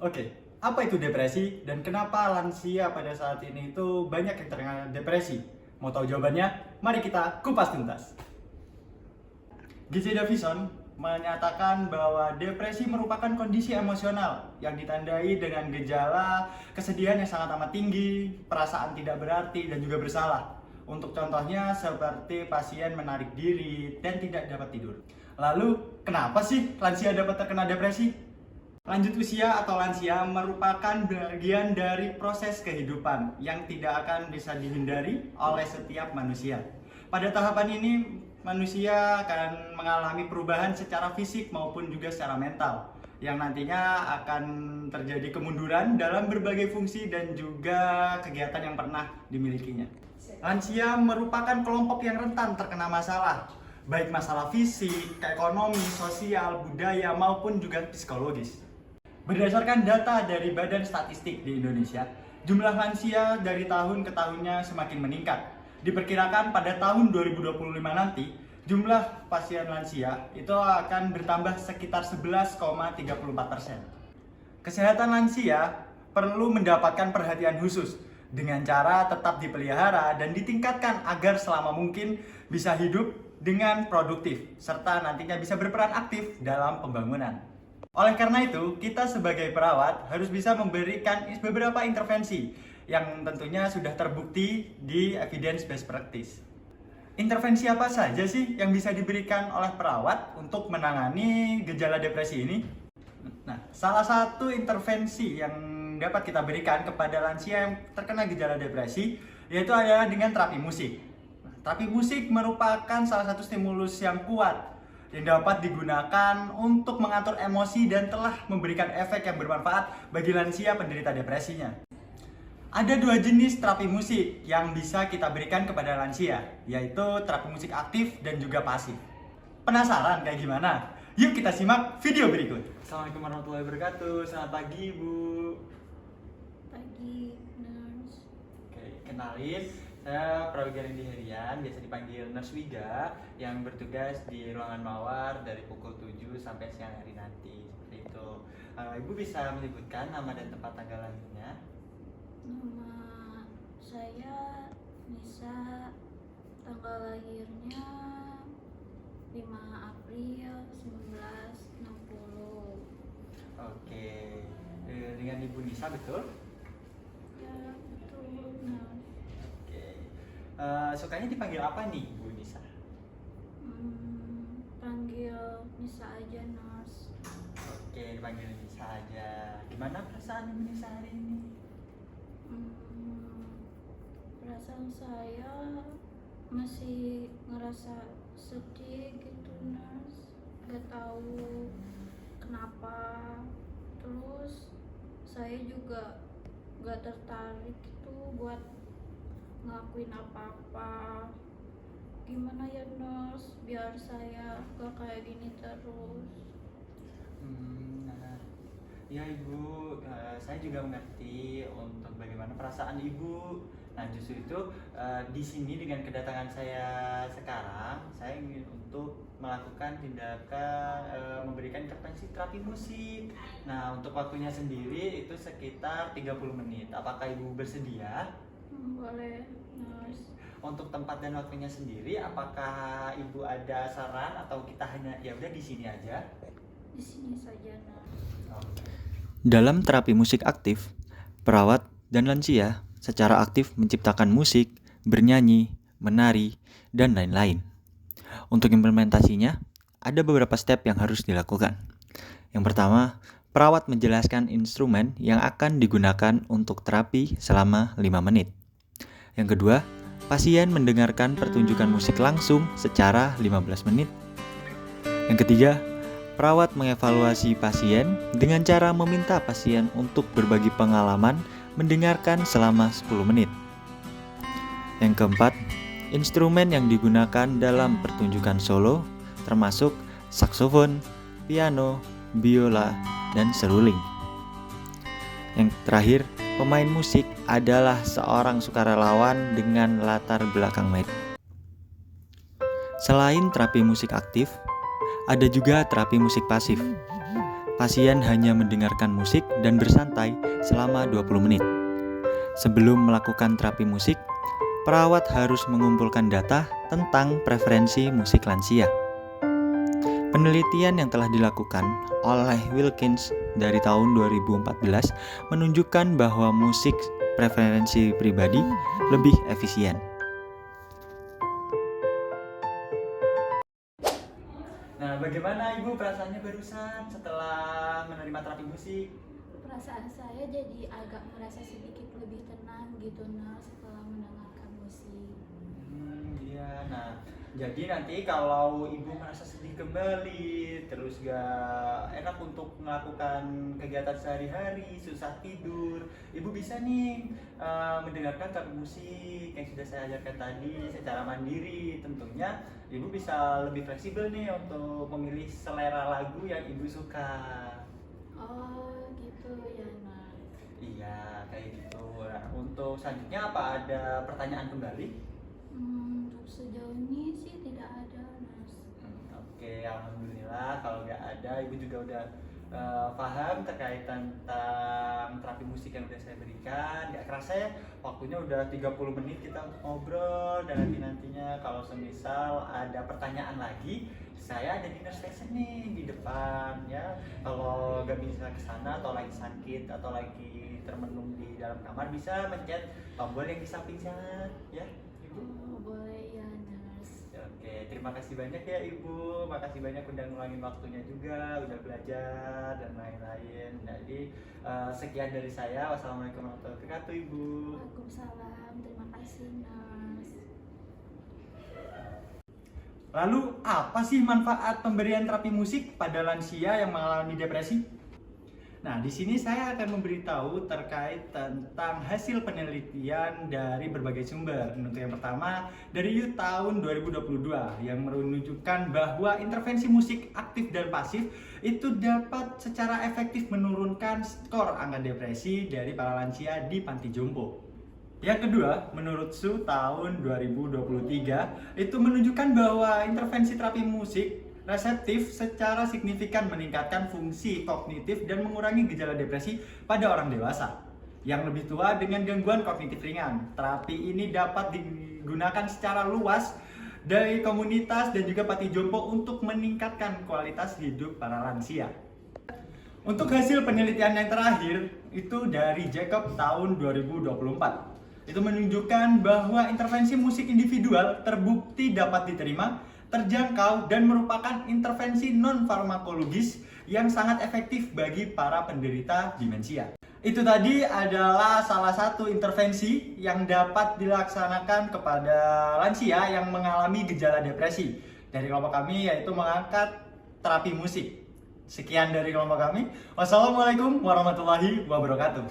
Oke, apa itu depresi dan kenapa lansia pada saat ini itu banyak yang terkena depresi? Mau tahu jawabannya? Mari kita kupas tuntas. Gizi Davison menyatakan bahwa depresi merupakan kondisi emosional yang ditandai dengan gejala kesedihan yang sangat amat tinggi, perasaan tidak berarti dan juga bersalah. Untuk contohnya seperti pasien menarik diri dan tidak dapat tidur. Lalu, kenapa sih lansia dapat terkena depresi? Lanjut usia atau lansia merupakan bagian dari proses kehidupan yang tidak akan bisa dihindari oleh setiap manusia. Pada tahapan ini, manusia akan mengalami perubahan secara fisik maupun juga secara mental, yang nantinya akan terjadi kemunduran dalam berbagai fungsi dan juga kegiatan yang pernah dimilikinya. Lansia merupakan kelompok yang rentan terkena masalah, baik masalah fisik, ekonomi, sosial, budaya, maupun juga psikologis. Berdasarkan data dari Badan Statistik di Indonesia, jumlah lansia dari tahun ke tahunnya semakin meningkat. Diperkirakan pada tahun 2025 nanti, jumlah pasien lansia itu akan bertambah sekitar 11,34%. Kesehatan lansia perlu mendapatkan perhatian khusus dengan cara tetap dipelihara dan ditingkatkan agar selama mungkin bisa hidup dengan produktif serta nantinya bisa berperan aktif dalam pembangunan. Oleh karena itu, kita sebagai perawat harus bisa memberikan beberapa intervensi yang tentunya sudah terbukti di evidence based practice. Intervensi apa saja sih yang bisa diberikan oleh perawat untuk menangani gejala depresi ini? Nah, salah satu intervensi yang dapat kita berikan kepada lansia yang terkena gejala depresi yaitu adalah dengan terapi musik. Terapi musik merupakan salah satu stimulus yang kuat yang dapat digunakan untuk mengatur emosi dan telah memberikan efek yang bermanfaat bagi lansia penderita depresinya. Ada dua jenis terapi musik yang bisa kita berikan kepada lansia, yaitu terapi musik aktif dan juga pasif. Penasaran kayak gimana? Yuk kita simak video berikut. Assalamualaikum warahmatullahi wabarakatuh. Selamat pagi, Bu. Pagi, Nurse. Oke, kenalin, saya Prawira Rindi Herian, biasa dipanggil Nurse Wiga, yang bertugas di ruangan mawar dari pukul 7 sampai siang hari nanti. Seperti itu. Ibu bisa menyebutkan nama dan tempat tanggal lahirnya? Nama saya Nisa, tanggal lahirnya 5 April 1960. Oke, dengan Ibu Nisa betul? Ya, betul, Nurse. Oke, sukanya dipanggil apa nih, Bu Nisa? Panggil Nisa aja, Nurse. Oke, dipanggil Nisa aja. Gimana perasaan Ibu Nisa hari ini? Perasaan saya masih ngerasa sedih gitu, Nurse. Gak tahu kenapa. Terus saya juga gak tertarik gitu buat ngelakuin apa-apa. Gimana ya, Nurse, biar saya gak kayak gini terus? Nah, ya Ibu, saya juga mengerti untuk bagaimana perasaan Ibu. Nah, justru itu di sini dengan kedatangan saya sekarang, saya ingin untuk melakukan tindakan memberikan intervensi terapi musik. Nah, untuk waktunya sendiri itu sekitar 30 menit. Apakah Ibu bersedia? Boleh, Nurse. Untuk tempat dan waktunya sendiri, apakah Ibu ada saran atau kita hanya ya udah di sini aja? Di sini saja, Nurse. Dalam terapi musik aktif, perawat dan lansia secara aktif menciptakan musik, bernyanyi, menari, dan lain-lain. Untuk implementasinya, ada beberapa step yang harus dilakukan. Yang pertama, perawat menjelaskan instrumen yang akan digunakan untuk terapi selama 5 menit. Yang kedua, pasien mendengarkan pertunjukan musik langsung secara 15 menit. Yang ketiga, perawat mengevaluasi pasien dengan cara meminta pasien untuk berbagi pengalaman mendengarkan selama 10 menit. Yang keempat, instrumen yang digunakan dalam pertunjukan solo termasuk saksofon, piano, biola, dan seruling. Yang terakhir, pemain musik adalah seorang sukarelawan dengan latar belakang medis. Selain terapi musik aktif, ada juga terapi musik pasif. Pasien hanya mendengarkan musik dan bersantai selama 20 menit. Sebelum melakukan terapi musik, perawat harus mengumpulkan data tentang preferensi musik lansia. Penelitian yang telah dilakukan oleh Wilkins dari tahun 2014 menunjukkan bahwa musik preferensi pribadi lebih efisien. Nah, bagaimana Ibu perasaannya barusan setelah menerima terapi musik? Perasaan saya jadi agak merasa sedikit lebih tenang gitu nah setelah mendengarkan musik. Iya. Nah, jadi nanti kalau Ibu merasa sedih kembali, terus gak enak untuk melakukan kegiatan sehari-hari, susah tidur, Ibu bisa nih mendengarkan terapi musik yang sudah saya ajarkan tadi secara mandiri. Tentunya Ibu bisa lebih fleksibel nih untuk memilih selera lagu yang Ibu suka. Oh gitu ya nah. Iya, kayak gitu. Nah, untuk selanjutnya apa ada pertanyaan kembali? Untuk sejauh ini sih tidak ada Mas. Oke, alhamdulillah kalau nggak ada, Ibu juga udah paham terkait tentang terapi musik yang udah saya berikan. Nggak kerasa ya, waktunya udah 30 menit kita untuk ngobrol, dan nantinya kalau semisal ada pertanyaan lagi, saya ada di nurse station nih di depan ya. Kalau nggak bisa ke sana atau lagi sakit atau lagi termenung di dalam kamar, bisa mencet tombol yang di samping sana ya, Ibu. Oh boleh ya Nurse. Oke, terima kasih banyak ya Ibu. Makasih banyak udah ngulangin waktunya juga, udah belajar dan lain-lain. Jadi sekian dari saya. Wassalamualaikum warahmatullahi wabarakatuh, Ibu. Waalaikumsalam. Terima kasih Nurse. Lalu apa sih manfaat pemberian terapi musik pada lansia yang mengalami depresi? Nah, di sini saya akan memberitahu terkait tentang hasil penelitian dari berbagai sumber. Untuk yang pertama, dari YUT tahun 2022 yang menunjukkan bahwa intervensi musik aktif dan pasif itu dapat secara efektif menurunkan skor angka depresi dari para lansia di panti jompo. Yang kedua, menurut SU tahun 2023 itu menunjukkan bahwa intervensi terapi musik reseptif secara signifikan meningkatkan fungsi kognitif dan mengurangi gejala depresi pada orang dewasa yang lebih tua dengan gangguan kognitif ringan. Terapi ini dapat digunakan secara luas dari komunitas dan juga panti jompo untuk meningkatkan kualitas hidup para lansia. Untuk hasil penelitian yang terakhir itu dari Jacob tahun 2024. Itu menunjukkan bahwa intervensi musik individual terbukti dapat diterima, terjangkau, dan merupakan intervensi non-farmakologis yang sangat efektif bagi para penderita demensia. Itu tadi adalah salah satu intervensi yang dapat dilaksanakan kepada lansia yang mengalami gejala depresi dari kelompok kami, yaitu mengangkat terapi musik. Sekian dari kelompok kami. Wassalamualaikum warahmatullahi wabarakatuh.